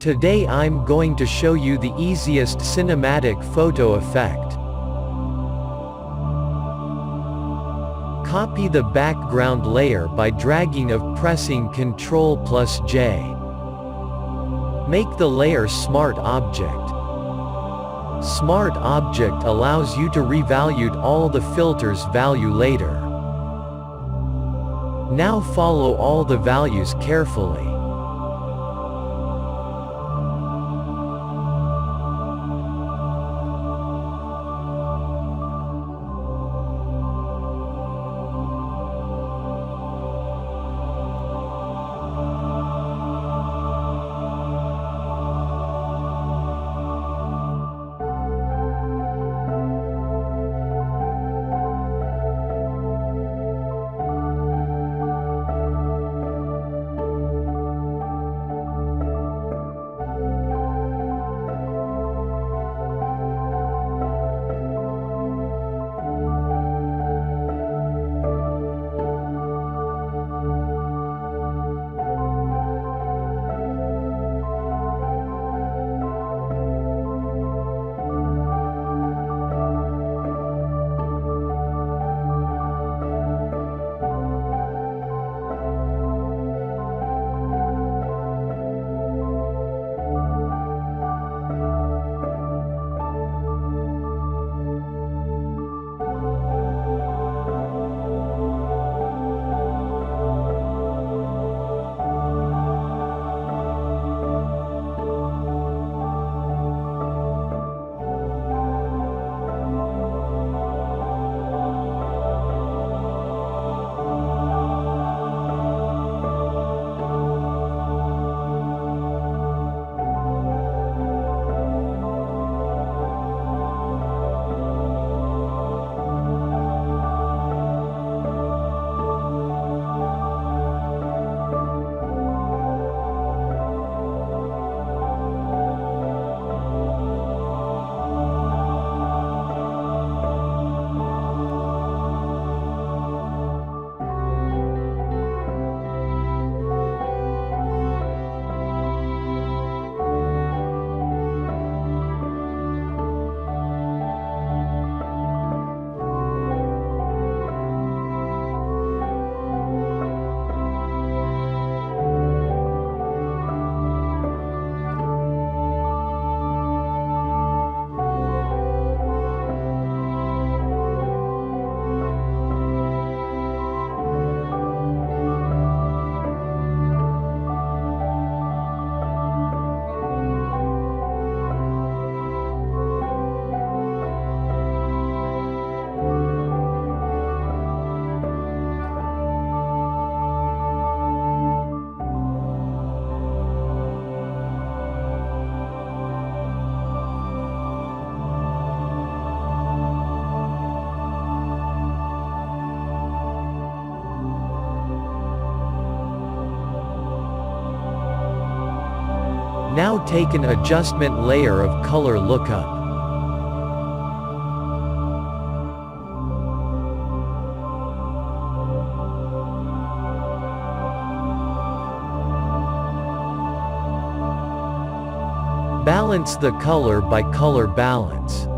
Today I'm going to show you the easiest cinematic photo effect. Copy the background layer by dragging or pressing Ctrl+J. Make the layer Smart Object. Smart Object allows you to revalue all the filter's value later. Now follow all the values carefully. Now take an adjustment layer of color lookup. Balance the color by color balance.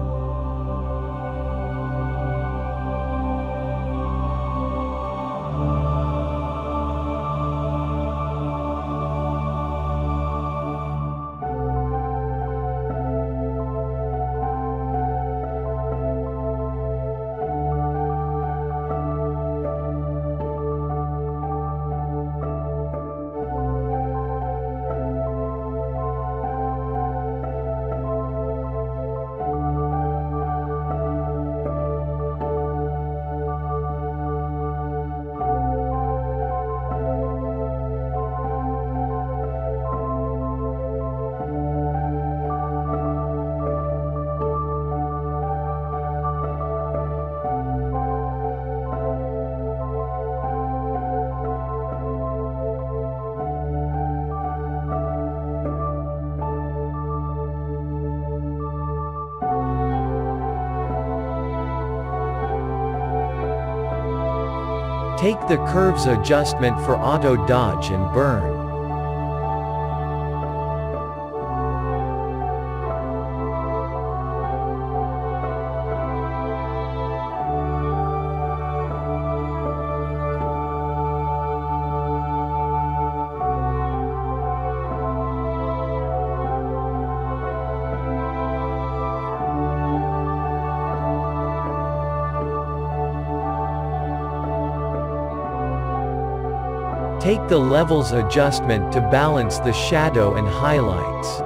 Take the curves adjustment for auto dodge and burn. Take the levels adjustment to balance the shadow and highlights.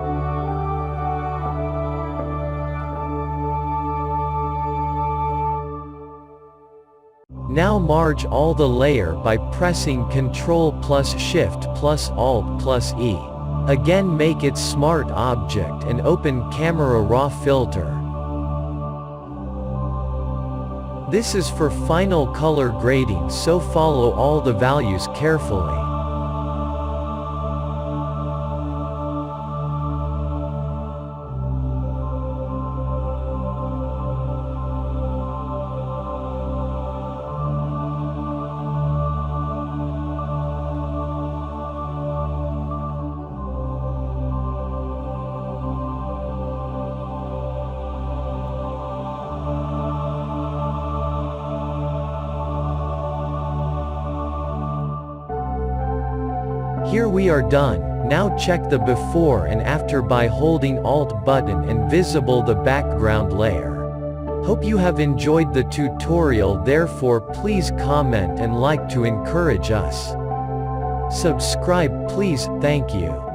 Now merge all the layer by pressing Ctrl plus Shift plus Alt plus E. Again make it Smart Object and open Camera Raw Filter. This is for final color grading, so follow all the values carefully. Here we are done. Now check the before and after by holding Alt button and visible the background layer. Hope you have enjoyed the tutorial, therefore please comment and like to encourage us. Subscribe please, thank you.